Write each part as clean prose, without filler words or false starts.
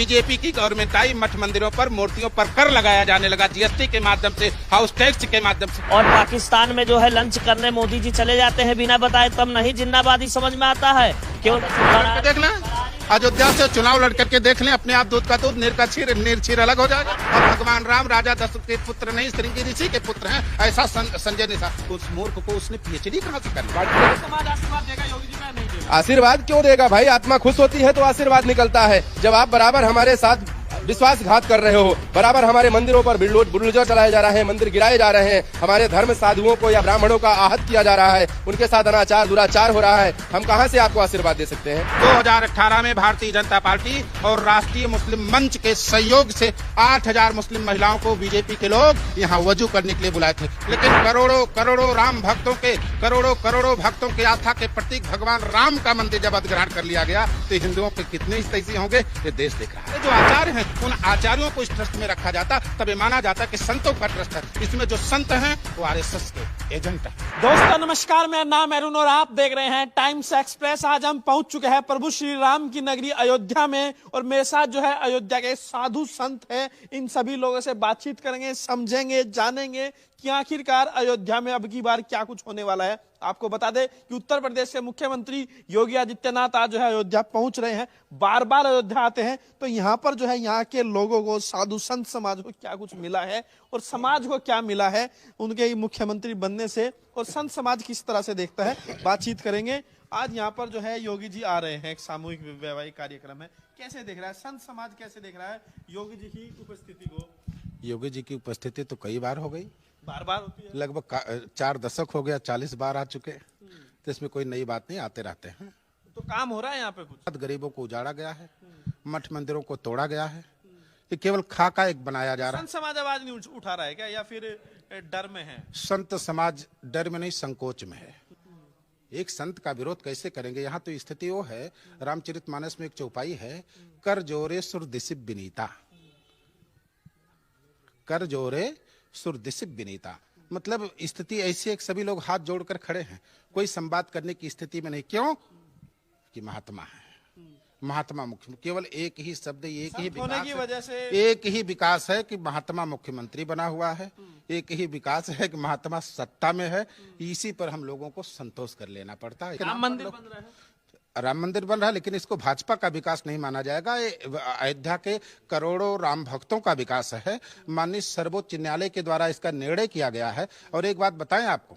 BJP की government आई, मठ मंदिरों पर मूर्तियों पर कर लगाया जाने लगा, जीएसटी के माध्यम से, हाउस टैक्स के माध्यम से। और पाकिस्तान में जो है लंच करने मोदी जी चले जाते हैं बिना बताए, तब नहीं जिन्नाबादी समझ में आता है। केवल देखना, अयोध्या से चुनाव लड़ करके देख लें, अपने आप दूध का दूध, नीर का नीर अलग हो जाएगा। और भगवान राम राजा दशरथ के पुत्र नहीं, श्रृंगी ऋषि के पुत्र हैं, ऐसा संजय निषा। उस मूर्ख को उसने पीएचडी कहाँ से कर? आशीर्वाद क्यों देगा भाई? आत्मा खुश होती है तो आशीर्वाद निकलता है। जब आप बराबर हमारे साथ विश्वासघात कर रहे हो, बराबर हमारे मंदिरों पर बुलडोजर चलाए जा रहे हैं, मंदिर गिराए जा रहे हैं, हमारे धर्म साधुओं को या ब्राह्मणों का आहत किया जा रहा है, उनके साथ अनाचार दुराचार हो रहा है, हम कहां से आपको आशीर्वाद दे सकते हैं? 2018 में भारतीय जनता पार्टी और राष्ट्रीय मुस्लिम मंच के सहयोग से 8000 मुस्लिम महिलाओं को बीजेपी के लोग यहाँ वजू करने के लिए बुलाए थे। लेकिन करोड़ों करोड़ों राम भक्तों के, करोड़ों करोड़ों भक्तों के आस्था के प्रतीक भगवान राम का मंदिर जब अधिग्रहण कर लिया गया तो हिंदुओं के कितने हितैषी होंगे ये देश देख रहा है। जो आचार्य हैं उन आचार्यों को इस ट्रस्ट में रखा जाता, तब ये माना जाता कि संतों का ट्रस्ट है। इसमें जो संत हैं वो आरएसएस के एजेंट हैं। दोस्तों नमस्कार, मेरा नाम अरुण और आप देख रहे हैं टाइम्स एक्सप्रेस। आज हम पहुंच चुके हैं प्रभु श्री राम की नगरी अयोध्या में और मेरे साथ जो है अयोध्या के साधु संत हैं। इन सभी लोगों से बातचीत करेंगे, समझेंगे, जानेंगे कि आखिरकार अयोध्या में अब की बार क्या कुछ होने वाला है। आपको बता दें कि उत्तर प्रदेश के मुख्यमंत्री योगी आदित्यनाथ आज जो है अयोध्या पहुंच रहे हैं। बार बार अयोध्या आते हैं तो यहाँ पर जो है यहाँ के लोगों को, साधु संत समाज को क्या कुछ मिला है और समाज को क्या मिला है उनके मुख्यमंत्री बनने से, और संत समाज किस तरह से देखता है, बातचीत करेंगे। आज यहाँ पर जो है योगी जी आ रहे हैं, एक सामूहिक वैवाहिक कार्यक्रम है। कैसे देख रहा है संत समाज, कैसे देख रहा है योगी जी की उपस्थिति को? योगी जी की उपस्थिति तो कई बार हो गई, बार बार होती है, लगभग 4 दशक हो गया, 40 बार आ चुके, तो इसमें कोई नई बात नहीं, आते रहते हैं। तो काम हो रहा है यहाँ पे कुछ? गरीबों को उजाड़ा गया है, मठ मंदिरों को तोड़ा गया है, ये केवल खाका एक बनाया जा रहा है। संत समाज आवाज नहीं उठा रहा है क्या, या फिर डर में है? संत समाज डर में नहीं, संकोच में है। एक संत का विरोध कैसे करेंगे? यहाँ तो स्थिति वो है, रामचरितमानस में एक चौपाई है, कर जोरे सुर दिसिब विनीता, कर जोरे सुर दिसिब विनीता। मतलब स्थिति ऐसी है कि सभी लोग हाथ जोड़कर खड़े हैं, कोई संवाद करने की स्थिति में नहीं। क्यों? कि महात्मा है, महात्मा मुख्य, केवल एक ही शब्द, एक ही विकास की वजह से, एक ही विकास है कि महात्मा मुख्यमंत्री बना हुआ है, एक ही विकास है कि महात्मा सत्ता में है। इसी पर हम लोगों को संतोष कर लेना पड़ता है। राम मंदिर बन रहा है, राम मंदिर बन रहा है, लेकिन इसको भाजपा का विकास नहीं माना जाएगा। ये अयोध्या के करोड़ों राम भक्तों का विकास है। माननीय सर्वोच्च न्यायालय के द्वारा इसका निर्णय किया गया है। और एक बात बताएं आपको,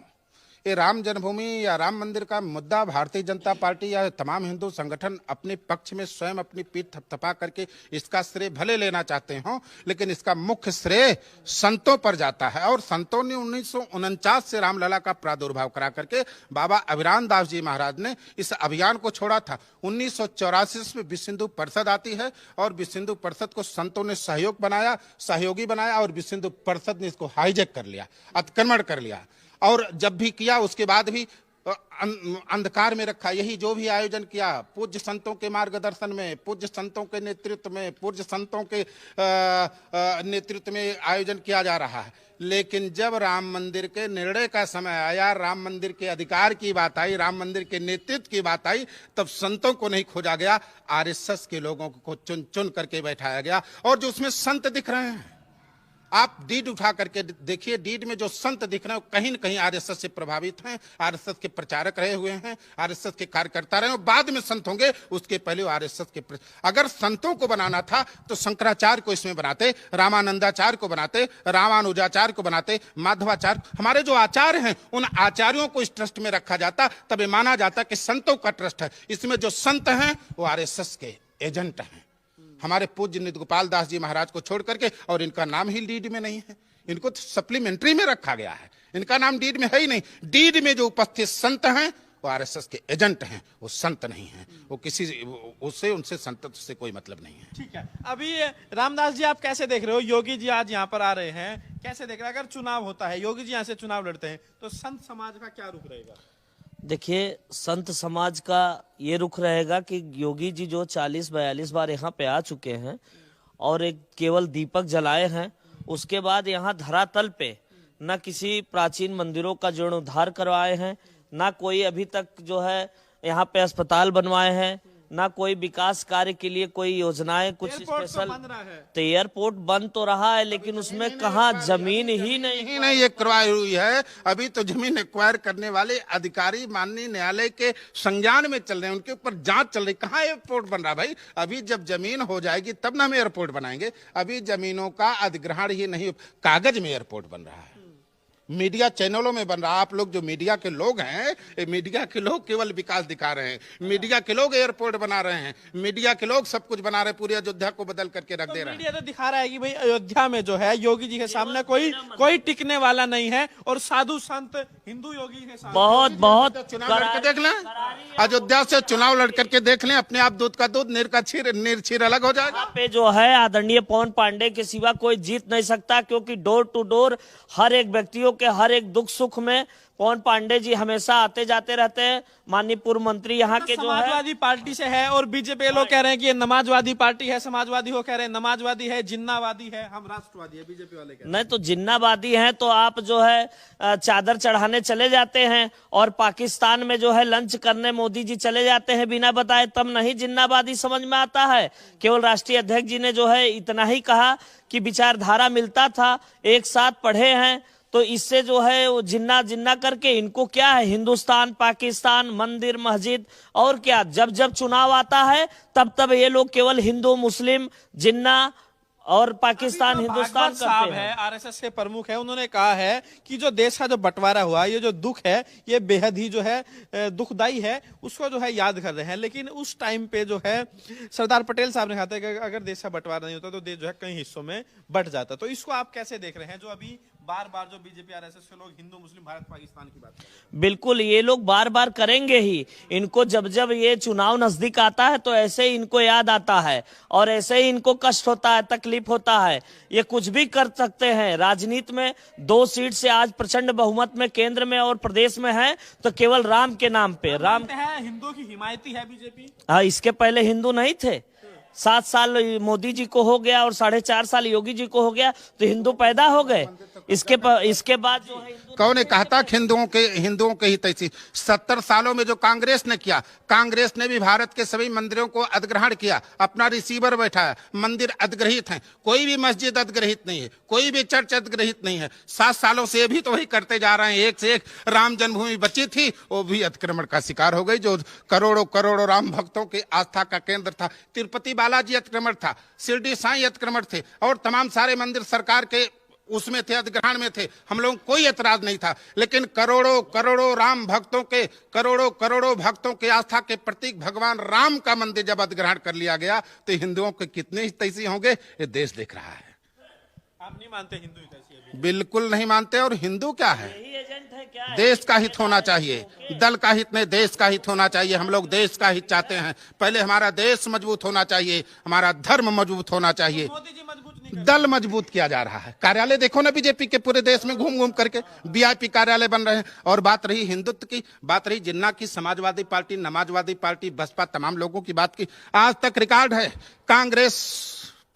ये राम जन्मभूमि या राम मंदिर का मुद्दा भारतीय जनता पार्टी या तमाम हिंदू संगठन अपने पक्ष में स्वयं अपनी पीठ थपथपा करके इसका श्रेय भले लेना चाहते हो, लेकिन इसका मुख्य श्रेय संतों पर जाता है। और संतों ने 1949 से रामलला का प्रादुर्भाव करा करके बाबा अभिराम दास जी महाराज ने इस अभियान को छोड़ा था। 1984 में विश्व हिंदू परिषद आती है और विश्व हिंदू परिषद को संतों ने सहयोगी बनाया और विश्व हिंदू परिषद ने इसको हाईजैक कर लिया, अतिक्रमण कर लिया। और जब भी किया उसके बाद भी अंधकार में रखा। यही जो भी आयोजन किया पूज्य संतों के मार्गदर्शन में, पूज्य संतों के नेतृत्व में, पूज्य संतों के नेतृत्व में आयोजन किया जा रहा है। लेकिन जब राम मंदिर के निर्णय का समय आया, राम मंदिर के अधिकार की बात आई, राम मंदिर के नेतृत्व की बात आई, तब संतों को नहीं खोजा गया, आरएसएस के लोगों को चुन चुन करके बैठाया गया। और जो उसमें संत दिख रहे हैं, आप डीड उठा करके देखिए, डीड में जो संत दिख रहे हैं कहीं न कहीं आरएसएस से प्रभावित हैं, आरएसएस के प्रचारक रहे हुए हैं, आरएसएस के कार्यकर्ता रहे, और बाद में संत होंगे, उसके पहले आरएसएस के अगर संतों को बनाना था तो शंकराचार्य को इसमें बनाते, रामानंदाचार्य को बनाते, रामानुजाचार्य को बनाते, माधवाचार्य। हमारे जो आचार्य हैं उन आचार्यों को इस ट्रस्ट में रखा जाता, तब ये माना जाता कि संतों का ट्रस्ट है। इसमें जो संत हैं वो आरएसएस के एजेंट हैं, हमारे पूज्य नित्य गोपाल दास जी महाराज को छोड़ करके। और इनका नाम ही डीड में नहीं है, इनको तो सप्लीमेंट्री में रखा गया है, इनका नाम डीड में है ही नहीं। डीड में जो उपस्थित संत हैं वो आरएसएस के एजेंट हैं, वो संत नहीं हैं, वो किसी उससे उनसे संत से कोई मतलब नहीं है। ठीक है, अभी रामदास जी आप कैसे देख रहे हो? योगी जी आज यहाँ पर आ रहे हैं, कैसे देख रहे हैं? अगर चुनाव होता है, योगी जी यहाँ से चुनाव लड़ते हैं, तो संत समाज का क्या रुख रहेगा? देखिए, संत समाज का ये रुख रहेगा कि योगी जी जो 40-42 बार यहाँ पे आ चुके हैं और एक केवल दीपक जलाए हैं, उसके बाद यहाँ धरातल पे न किसी प्राचीन मंदिरों का जीर्णोद्धार करवाए हैं, ना कोई अभी तक जो है यहाँ पे अस्पताल बनवाए हैं, ना कोई विकास कार्य के लिए कोई योजनाएं कुछ एयरपोर्ट तो स्पेशल। बन रहा है। तो एयरपोर्ट बन तो रहा है लेकिन उसमें कहाँ जमीन ही नहीं। ही नहीं एक्वायर हुई है। अभी तो जमीन एक्वायर करने वाले अधिकारी माननीय न्यायालय के संज्ञान में चल रहे हैं, उनके ऊपर जांच चल रही। कहाँ एयरपोर्ट बन रहा भाई? अभी जब जमीन हो जाएगी तब ना हम एयरपोर्ट बनाएंगे। अभी जमीनों का अधिग्रहण ही नहीं, कागज में एयरपोर्ट बन रहा है, मीडिया चैनलों में बन रहा। आप लोग जो मीडिया के लोग हैं, ये मीडिया के लोग केवल विकास दिखा रहे हैं, मीडिया के लोग एयरपोर्ट बना रहे हैं, मीडिया के लोग सब कुछ बना रहे हैं, पूरी अयोध्या को बदल करके रख दे रहे हैं। मीडिया तो दिखा रहा है कि भाई अयोध्या में जो है योगी जी के सामने कोई टिकने वाला नहीं है और साधु संत हिंदू योगी के सामने बहुत बहुत चुनाव लड़के देख लें, अयोध्या से चुनाव लड़ करके देख लें, अपने आप दूध का दूध नीर का नीर अलग हो जाएगा। यहाँ पे जो है आदरणीय पवन पांडे के सिवा कोई जीत नहीं सकता, क्योंकि डोर टू डोर हर एक व्यक्तियों के हर एक दुख सुख में पवन पांडे जी हमेशा आते जाते रहते हैं। माननीय पूर्व मंत्री यहाँ के जो है समाजवादी पार्टी से है और बीजेपी लोग कह रहे हैं कि ये नमाजवादी पार्टी है, समाजवादी हो कह रहे हैं नमाजवादी है, जिन्नावादी है, हम राष्ट्रवादी है, बीजेपी वाले कह रहे हैं। नहीं तो जिन्नावादी हैं तो आप जो है चादर चढ़ाने चले जाते हैं और पाकिस्तान में जो है लंच करने मोदी जी चले जाते हैं बिना बताए, तब नहीं जिन्नावादी समझ में आता है। केवल राष्ट्रीय अध्यक्ष जी ने जो है इतना ही कहा कि विचारधारा मिलता था, एक साथ पढ़े हैं, तो इससे जो है वो जिन्ना जिन्ना करके इनको क्या है, हिंदुस्तान पाकिस्तान मंदिर मस्जिद और क्या। जब जब चुनाव आता है तब तब ये लोग केवल हिंदू मुस्लिम जिन्ना और पाकिस्तान हिंदुस्तान भागवत साहब करते हैं। है, आरएसएस के प्रमुख है, उन्होंने कहा है कि जो देश का जो बंटवारा हुआ, ये जो दुख है ये बेहद ही जो है दुखदाई है, उसको जो है याद कर रहे हैं। लेकिन उस टाइम पे जो है सरदार पटेल साहब ने कहा था कि अगर देश का बंटवारा नहीं होता तो देश जो है कई हिस्सों में बंट जाता। तो इसको आप कैसे देख रहे हैं, जो अभी बार बार जो बीजेपी आरएसएस के लोग हिंदू मुस्लिम भारत पाकिस्तान की बात कर रहे हैं? बिल्कुल, ये लोग बार बार करेंगे ही। इनको जब जब ये चुनाव नजदीक आता है तो ऐसे ही इनको याद आता है और ऐसे ही इनको कष्ट होता है, तकलीफ होता है। ये कुछ भी कर सकते हैं राजनीति में। 2 सीट से आज प्रचंड बहुमत में केंद्र में और प्रदेश में है, तो केवल राम के नाम पे। राम है हिंदुओं की हिमायती है बीजेपी। हाँ, इसके पहले हिंदू नहीं थे। 7 साल मोदी जी को हो गया और 4.5 साल योगी जी को हो गया, तो हिंदू पैदा हो गए। इसके बाद जो है कौन ने कहा था कि हिंदुओं के ही तैसी? 70 सालों में जो कांग्रेस ने किया, कांग्रेस ने भी भारत के सभी मंदिरों को अधिग्रहण किया, अपना रिसीवर बैठाया, मंदिर अधिग्रहित हैं, कोई भी मस्जिद अधिग्रहित नहीं है, कोई भी चर्च अधिग्रहित नहीं है। 7 सालों से भी तो वही करते जा रहे हैं। एक से एक राम जन्मभूमि बची थी, वो भी अतिक्रमण का शिकार हो गई, जो करोड़ों करोड़ों राम भक्तों की आस्था का केंद्र था। तिरुपति बालाजी अतिक्रमण था, शिरडी साईं अतिक्रमण थे और तमाम सारे मंदिर सरकार के उसमें थे, अधिग्रहण में थे। हम लोगों को कोई एतराज नहीं था। लेकिन करोड़ों करोड़ों राम भक्तों के, करोड़ों करोड़ों भक्तों के आस्था के प्रतीक भगवान राम का मंदिर जब अधिग्रहण कर लिया गया, तो हिंदुओं के कितने तैसी होंगे ये देश देख रहा है। आप नहीं मानते हिंदू ही तैसी है? बिल्कुल नहीं मानते। और हिंदू क्या है? यही एजेंट है क्या? देश का हित होना चाहिए, दल का हित नहीं, देश का हित होना चाहिए। हम लोग देश का हित चाहते हैं। पहले हमारा देश मजबूत होना चाहिए, हमारा धर्म मजबूत होना चाहिए, मोदी जी मजबूत नहीं दल मजबूत किया जा रहा है। कार्यालय देखो ना बीजेपी के, पूरे देश में घूम घूम करके वीआईपी कार्यालय बन रहे हैं। और बात रही हिंदुत्व की, बात रही जिन्ना की, समाजवादी पार्टी, नमाजवादी पार्टी, बसपा, तमाम लोगों की बात की। आज तक रिकॉर्ड है, कांग्रेस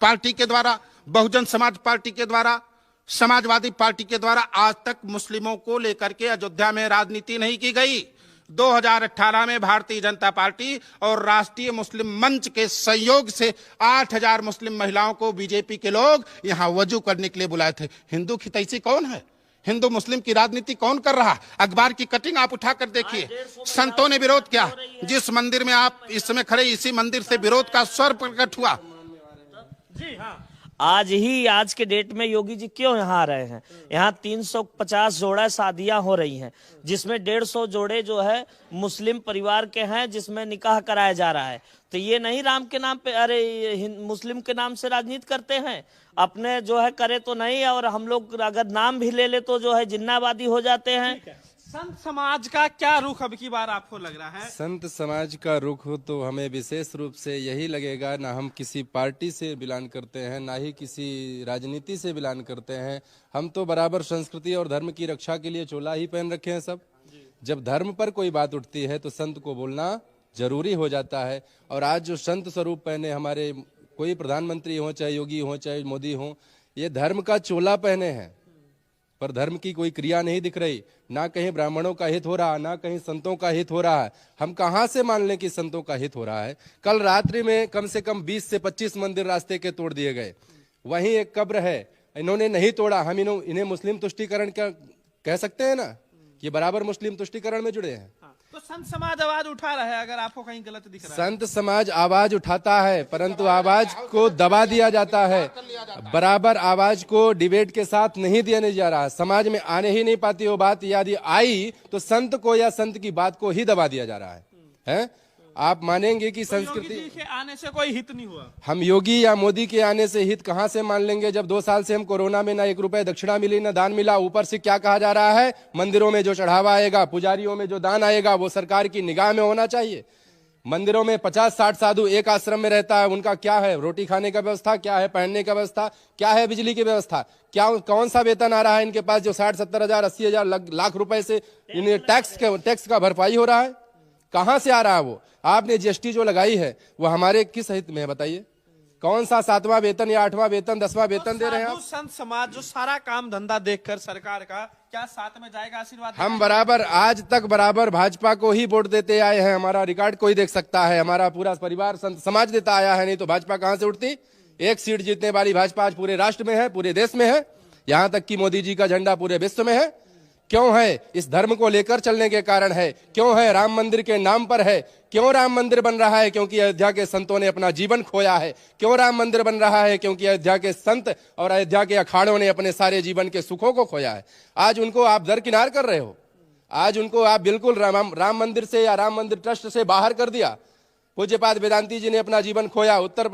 पार्टी के द्वारा, बहुजन समाज पार्टी के द्वारा, समाजवादी पार्टी के द्वारा आज तक मुस्लिमों को लेकर के अयोध्या में राजनीति नहीं की गई। 2018 में भारतीय जनता पार्टी और राष्ट्रीय मुस्लिम मंच के सहयोग से 8000 मुस्लिम महिलाओं को बीजेपी के लोग यहां वजू करने के लिए बुलाए थे। हिंदू की तैसी कौन है? हिंदू मुस्लिम की राजनीति कौन कर रहा? अखबार की कटिंग आप उठाकर देखिए, संतों ने विरोध किया। जिस मंदिर में आप इस समय खड़े, इसी मंदिर से विरोध का स्वर प्रकट हुआ। जी हाँ, आज के डेट में योगी जी क्यों यहाँ आ रहे हैं? यहाँ 350 जोड़ा शादियां हो रही हैं, जिसमें 150 जोड़े जो है मुस्लिम परिवार के हैं, जिसमें निकाह कराया जा रहा है। तो ये नहीं राम के नाम पे, अरे मुस्लिम के नाम से राजनीति करते हैं। अपने जो है करे तो नहीं, और हम लोग अगर नाम भी ले ले तो जो है जिन्नावादी हो जाते हैं। संत समाज का क्या रुख अब की बार आपको लग रहा है? संत समाज का रुख तो हमें विशेष रूप से यही लगेगा, ना हम किसी पार्टी से बिलोंग करते हैं, ना ही किसी राजनीति से बिलोंग करते हैं। हम तो बराबर संस्कृति और धर्म की रक्षा के लिए चोला ही पहन रखे हैं सब। जब धर्म पर कोई बात उठती है तो संत को बोलना जरूरी हो जाता है। और आज जो संत स्वरूप पहने हमारे कोई प्रधानमंत्री हो, चाहे योगी हो, चाहे मोदी हो, ये धर्म का चोला पहने हैं। पर धर्म की कोई क्रिया नहीं दिख रही। ना कहीं ब्राह्मणों का हित हो रहा, ना कहीं संतों का हित हो रहा है। हम कहां से मान लें कि संतों का हित हो रहा है? कल रात्रि में कम से कम 20 से 25 मंदिर रास्ते के तोड़ दिए गए। वहीं एक कब्र है, इन्होंने नहीं तोड़ा, हम इन्हें मुस्लिम तुष्टीकरण क्या कह सकते हैं ना? ये बराबर मुस्लिम तुष्टीकरण में जुड़े हैं। तो संत समाज आवाज उठा रहा है, अगर आपको कहीं गलत दिख रहा है। संत समाज आवाज उठाता है, परंतु आवाज को दबा दिया जाता है। बराबर आवाज को डिबेट के साथ नहीं दिया नहीं जा रहा। समाज में आने ही नहीं पाती वो बात, यदि आई तो संत को या संत की बात को ही दबा दिया जा रहा है? आप मानेंगे कि संस्कृति योगी जी के आने से कोई हित नहीं हुआ? हम योगी या मोदी के आने से हित कहां से मान लेंगे, जब 2 साल से हम कोरोना में ना 1 रुपए दक्षिणा मिली, ना दान मिला। ऊपर से क्या कहा जा रहा है, मंदिरों में जो चढ़ावा आएगा, पुजारियों में जो दान आएगा, वो सरकार की निगाह में होना चाहिए। मंदिरों में 50-60 साधु एक आश्रम में रहता है, उनका क्या है? रोटी खाने का व्यवस्था क्या है? पहनने का व्यवस्था क्या है? बिजली की व्यवस्था क्या? कौन सा वेतन आ रहा है इनके पास जो 60-70 हजार 80 हजार लाख रुपए से इन्हें टैक्स का भरपाई हो रहा है? कहां से आ रहा है वो? आपने जीएसटी जो लगाई है वो हमारे किस हित में है बताइए? कौन सा 7वां वेतन या 8वां वेतन 10वां वेतन दे रहे हैं आप? संत समाज जो सारा काम धंधा देखकर सरकार का, क्या साथ में जाएगा? आशीर्वाद हम बराबर आज तक बराबर भाजपा को ही वोट देते आए हैं। हमारा रिकॉर्ड कोई देख सकता है, हमारा पूरा परिवार संत समाज देता आया है, नहीं तो भाजपा कहां से उठती? 1 सीट जीतने वाली भाजपा आज पूरे राष्ट्र में है, पूरे देश में है, यहां तक कि मोदी जी का झंडा पूरे विश्व में है। क्यों है? इस धर्म को लेकर चलने के कारण है। क्यों है? राम मंदिर के नाम पर है। क्यों राम मंदिर बन रहा है? क्योंकि अयोध्या के संतों ने अपना जीवन खोया है। क्यों राम मंदिर बन रहा है? क्योंकि अयोध्या के संत और अयोध्या के अखाड़ों ने अपने सारे जीवन के सुखों को खोया है। आज उनको आप दरकिनार कर रहे हो, आज उनको आप बिल्कुल राम मंदिर से या राम मंदिर ट्रस्ट से बाहर कर दिया। पूज्यपाद वेदांती जी ने अपना जीवन खोया, उत्तर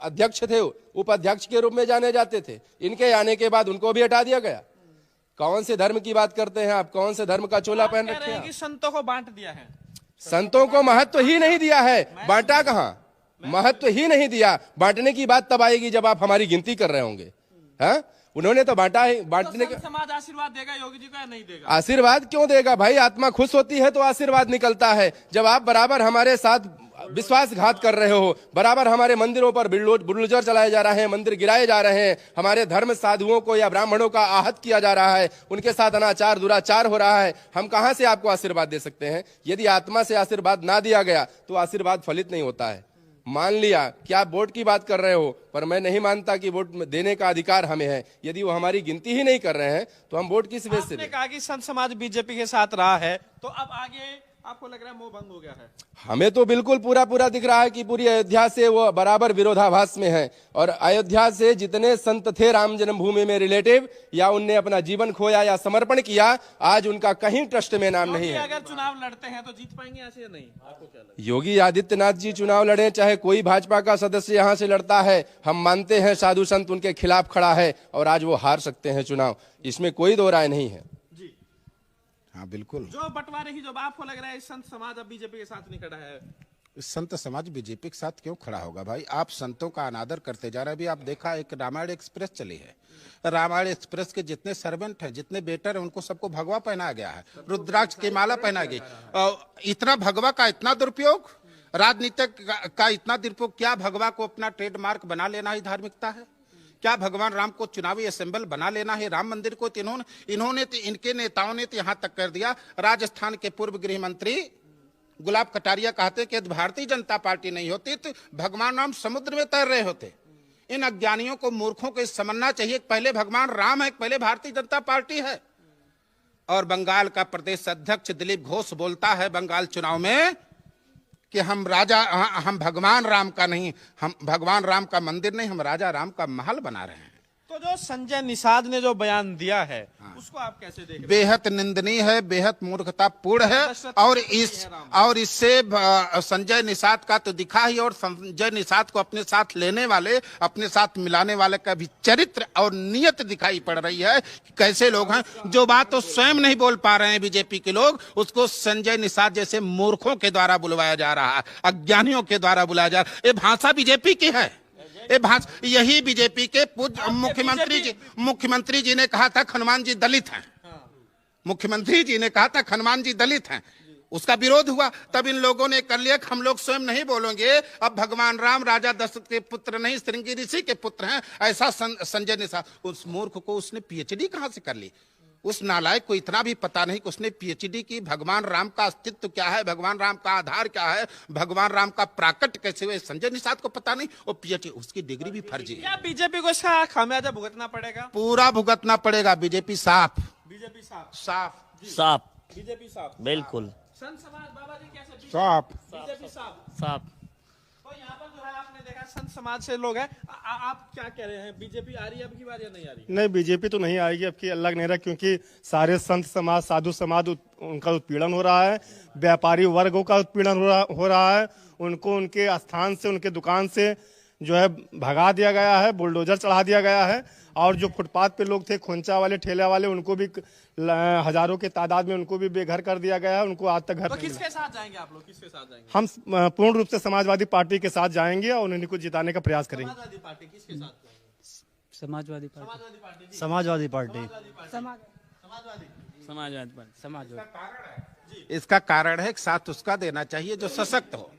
अध्यक्ष थे, उपाध्यक्ष के रूप में जाने जाते थे। इनके आने के बाद उनको भी हटा दिया गया। कौन से धर्म की बात करते हैं आप? कौन से धर्म का चोला पहन रखे हैं? संतों को बांट दिया है। संतों को महत्व ही नहीं दिया है, बांटा कहां? महत्व ही नहीं दिया। बांटने की बात तब आएगी जब आप हमारी गिनती कर रहे होंगे। हाँ, उन्होंने तो बांटा ही। बांटने का समाज आशीर्वाद देगा योगी जी को या नहीं देगा? आशीर्वाद क्यों देगा भाई? आत्मा खुश होती है तो आशीर्वाद निकलता है। जब आप बराबर हमारे साथ विश्वासघात कर रहे हो, बराबर हमारे मंदिरों पर बुलडोजर चलाए जा रहे हैं, मंदिर गिराए जा रहे हैं, हमारे धर्म साधुओं को या ब्राह्मणों का आहत किया जा रहा है, उनके साथ अनाचार दुराचार हो रहा है, हम कहां से आपको आशीर्वाद दे सकते हैं? यदि आत्मा से आशीर्वाद ना दिया गया तो आशीर्वाद फलित नहीं होता है। मान लिया कि आप वोट की बात कर रहे हो, पर मैं नहीं मानता कि वोट देने का अधिकार हमें है। यदि वो हमारी गिनती ही नहीं कर रहे हैं तो हम वोट किस बेस से दें? कहा कि संत समाज बीजेपी के साथ रहा है, तो अब आगे आपको लग रहा है मोह भंग हो गया है? हमें तो बिल्कुल पूरा दिख रहा है कि पूरी अयोध्या से वो बराबर विरोधाभास में है। और अयोध्या से जितने संत थे राम जन्मभूमि में रिलेटिव, या उनने अपना जीवन खोया या समर्पण किया, आज उनका कहीं ट्रस्ट में नाम नहीं है। अगर चुनाव लड़ते हैं तो जीत पाएंगे ऐसे या नहीं? आपको क्या लगता है? योगी आदित्यनाथ जी चुनाव लड़े, चाहे कोई भाजपा का सदस्य यहां से लड़ता है, हम मानते हैं साधु संत उनके खिलाफ खड़ा है और आज वो हार सकते हैं चुनाव, इसमें कोई दो राय नहीं है। हाँ बिल्कुल। जो बंटवारे की जो आपको लग रहा है संत समाज अब बीजेपी के साथ नहीं खड़ा है? संत समाज बीजेपी के साथ क्यों खड़ा होगा भाई? आप संतों का अनादर करते जा रहे हैं। अभी आप देखा, एक रामायण एक्सप्रेस चली है, रामायण एक्सप्रेस के जितने सर्वेंट हैं, जितने बेटर हैं, उनको सबको भगवा पहनाया गया है, रुद्राक्ष की माला पहनाई गई। इतना भगवा का इतना दुरुपयोग, राजनीतिक का इतना दुरुपयोग। क्या भगवा को अपना ट्रेडमार्क बना लेना ही धार्मिकता है? क्या भगवान राम को चुनावी असेंबल बना लेना है? राम मंदिर को इन्होंने इनके नेताओं ने तो यहां तक कर दिया। राजस्थान के पूर्व गृह मंत्री गुलाब कटारिया कहते कि भारतीय जनता पार्टी नहीं होती तो भगवान राम समुद्र में तैर रहे होते। इन अज्ञानियों को, मूर्खों को समझना चाहिए, पहले भगवान राम है, पहले भारतीय जनता पार्टी है। और बंगाल का प्रदेश अध्यक्ष दिलीप घोष बोलता है बंगाल चुनाव में कि हम भगवान राम का नहीं, हम भगवान राम का मंदिर नहीं, हम राजा राम का महल बना रहे हैं। तो जो संजय निषाद ने जो बयान दिया है, उसको आप कैसे देख रहे हैं? बेहद निंदनीय है, बेहद मूर्खतापूर्ण है। और इससे संजय निषाद का तो दिखा ही, और संजय निषाद को अपने साथ लेने वाले, अपने साथ मिलाने वाले का भी चरित्र और नियत दिखाई पड़ रही है कि कैसे लोग हैं। जो बात तो स्वयं नहीं बोल पा रहे हैं बीजेपी के लोग, उसको संजय निषाद जैसे मूर्खों के द्वारा बुलवाया जा रहा है, अज्ञानियों के द्वारा बुलाया जा रहा है। ये भाषा बीजेपी की है। यही बीजेपी के पूज्य मुख्यमंत्री जी ने कहा था हनुमान जी दलित हैं। मुख्यमंत्री जी ने कहा था हनुमान जी दलित हैं, उसका विरोध हुआ। तब इन लोगों ने कर लिया कि हम लोग स्वयं नहीं बोलेंगे, अब भगवान राम राजा दशरथ के पुत्र नहीं, श्रृंगी ऋषि के पुत्र हैं। ऐसा संजय निषाद, उस मूर्ख को, उसने पीएचडी कहां से कर ली? उस नालायक को इतना भी पता नहीं कि उसने पीएचडी की, भगवान राम का अस्तित्व क्या है, भगवान राम का आधार क्या है, भगवान राम का प्राकट्य कैसे हुए, संजय निषाद को पता नहीं। और पीएचडी, उसकी डिग्री भी फर्जी है। क्या बीजेपी को इसका खामियाजा भुगतना पड़ेगा? पूरा भुगतना पड़ेगा। बीजेपी साफ बीजेपी साफ साफ साफ, बीजेपी साफ बिल्कुल संत समाज बाबा जी कैसे? साफ बीजेपी साफ। साफ। तो यहाँ पर जो है आपने देखा संत समाज से लोग हैं। आप क्या कह रहे हैं, बीजेपी आ रही है अब की बार या नहीं आ रही? नहीं, बीजेपी तो नहीं आएगी अब की, अल्लाह का नेहरा, क्योंकि सारे संत समाज, साधु समाज उनका उत्पीड़न हो रहा है, व्यापारी वर्गों का उत्पीड़न हो रहा है, उनको उनके स्थान से, उनके दुकान से जो है भगा दिया गया है, बुलडोजर चढ़ा दिया गया है। और जो फुटपाथ पे लोग थे, खोंचा वाले, ठेला वाले, उनको भी हजारों के तादाद में उनको भी बेघर कर दिया गया है। उनको आज तक घर तो नहीं किसके साथ जाएंगे आप लोग? किसके साथ जाएंगे? हम पूर्ण रूप से समाजवादी पार्टी के साथ जाएंगे और उन्हीं को जिताने का प्रयास करेंगे। समाजवादी पार्टी किसके साथ जाएंगे? Samajwadi party. Samajwadi party. Samajwadi party. Samajwadi. Samajwadi party. Samajwadi. इसका कारण है कि साथ उसका देना चाहिए जो सशक्त हो।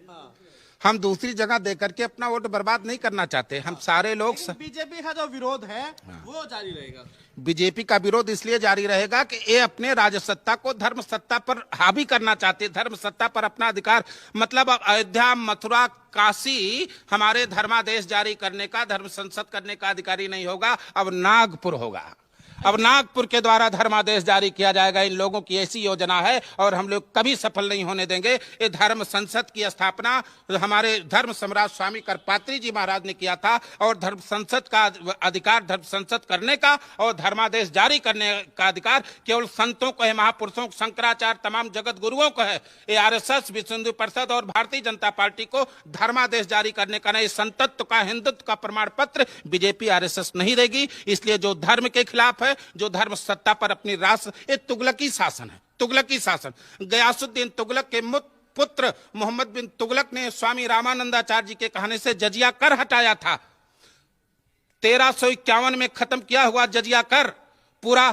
हम दूसरी जगह देकर के अपना वोट बर्बाद नहीं करना चाहते। हम सारे लोग बीजेपी का जो विरोध है वो जारी रहेगा। बीजेपी का विरोध इसलिए जारी रहेगा कि ये अपने राज्य सत्ता को धर्म सत्ता पर हावी करना चाहते, धर्म सत्ता पर अपना अधिकार, मतलब अब अयोध्या, मथुरा, काशी हमारे धर्मादेश जारी करने का, धर्म संसद करने का अधिकारी नहीं होगा, अब नागपुर होगा। अब नागपुर के द्वारा धर्मादेश जारी किया जाएगा। इन लोगों की ऐसी योजना है और हम लोग कभी सफल नहीं होने देंगे। ये धर्म संसद की स्थापना हमारे धर्म सम्राट स्वामी करपात्री जी महाराज ने किया था और धर्म संसद का अधिकार, धर्म संसद करने का और धर्मादेश जारी करने का अधिकार केवल संतों को है, महापुरुषों को, शंकराचार्य, तमाम जगत गुरुओं को है। ये आरएसएस, विश्व हिंदू परिषद और भारतीय जनता पार्टी को धर्मादेश जारी करने का नहीं, संतत्व का, हिंदुत्व का प्रमाण पत्र बीजेपी आरएसएस नहीं देगी। इसलिए जो धर्म के खिलाफ है, जो धर्म सत्ता पर अपनी राष्ट्र, ये तुगलकी शासन है, तुगलकी शासन। गयासुद्दीन तुगलक के पुत्र मोहम्मद बिन तुगलक ने स्वामी रामानंदाचार्य जी के कहने से जजिया कर हटाया था। 1351 में खत्म किया हुआ जजिया कर पूरा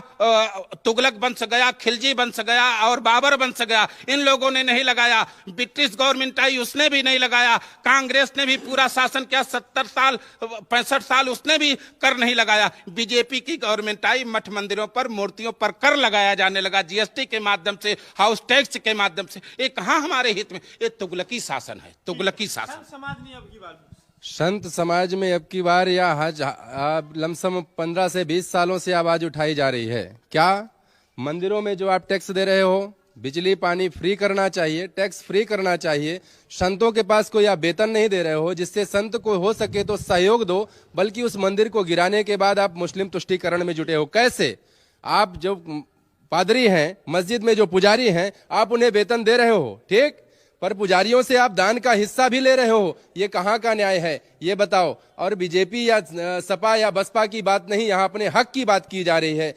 तुगलक वंश गया, खिलजी वंश गया और बाबर वंश गया। इन लोगों ने नहीं लगाया। ब्रिटिश गवर्नमेंट आई, उसने भी नहीं लगाया। कांग्रेस ने भी पूरा शासन किया, 70 साल, 65 साल, उसने भी कर नहीं लगाया। बीजेपी की गवर्नमेंट आई, मठ मंदिरों पर, मूर्तियों पर कर लगाया जाने लगा, जीएसटी के माध्यम से, हाउस टैक्स के माध्यम से। ये कहाँ हमारे हित में? ये तुगलकी शासन है, तुगलकी शासन। समाज नहीं अब की बार संत समाज में अब की बार या लमसम 15 से 20 सालों से आवाज उठाई जा रही है। क्या मंदिरों में जो आप टैक्स दे रहे हो, बिजली पानी फ्री करना चाहिए, टैक्स फ्री करना चाहिए। संतों के पास कोई आप वेतन नहीं दे रहे हो, जिससे संत को हो सके तो सहयोग दो, बल्कि उस मंदिर को गिराने के बाद आप मुस्लिम तुष्टीकरण में जुटे हो। कैसे? आप जो पादरी हैं, मस्जिद में जो पुजारी हैं, आप उन्हें वेतन दे रहे हो, ठीक, पर पुजारियों से आप दान का हिस्सा भी ले रहे हो। ये कहाँ का न्याय है, ये बताओ। और बीजेपी या सपा या बसपा की बात नहीं, यहाँ अपने हक की बात की जा रही है।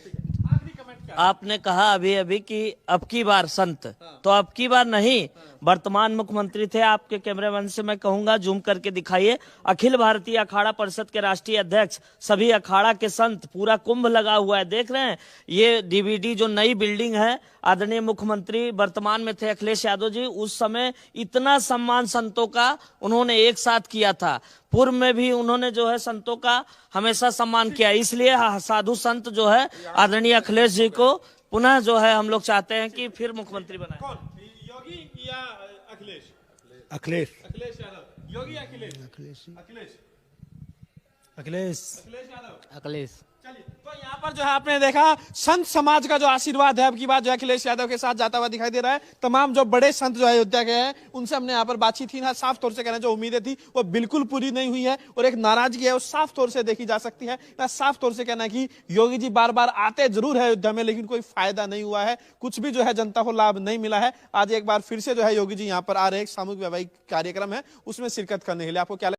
आपने कहा अभी अभी कि अब की बार संत, तो अब की बार नहीं, वर्तमान मुख्यमंत्री थे आपके कैमरामैन से मैं कहूंगा जूम करके दिखाइए, अखिल भारतीय अखाड़ा परिषद के राष्ट्रीय अध्यक्ष, सभी अखाड़ा के संत, पूरा कुंभ लगा हुआ है, देख रहे हैं। ये डीवीडी जो नई बिल्डिंग है, आदरणीय मुख्यमंत्री वर्तमान में थे अखिलेश यादव जी, उस समय इतना सम्मान संतों का उन्होंने एक साथ किया था। पूर्व में भी उन्होंने जो है संतों का हमेशा सम्मान किया। इसलिए साधु संत जो है आदरणीय अखिलेश जी को पुनः जो है हम लोग चाहते हैं कि फिर मुख्यमंत्री बनाए। कौन, योगी या अखिलेश? अखिलेश। अखिलेश यादव। योगी अखिलेश? अखिलेश। अखिलेश। अखिलेश। अखिलेश यादव। अखिलेश। चलिए, तो यहाँ पर जो है आपने देखा संत समाज का जो आशीर्वाद है अब की बात जो है अखिलेश यादव के साथ जाता हुआ दिखाई दे रहा है। तमाम जो बड़े संत जो अयोध्या के हैं उनसे हमने यहाँ पर बातचीत की ना, साफ तौर से कहना जो उम्मीदें थी वो बिल्कुल पूरी नहीं हुई है और एक नाराजगी है वो साफ तौर से देखी जा सकती है ना। साफ तौर से कहना कि योगी जी बार बार आते जरूर है अयोध्या में, लेकिन कोई फायदा नहीं हुआ है, कुछ भी जो है जनता को लाभ नहीं मिला है। आज एक बार फिर से जो है योगी जी यहाँ पर आ रहे, एक सामूहिक वैवाहिक कार्यक्रम है उसमें शिरकत करने के लिए। आपको क्या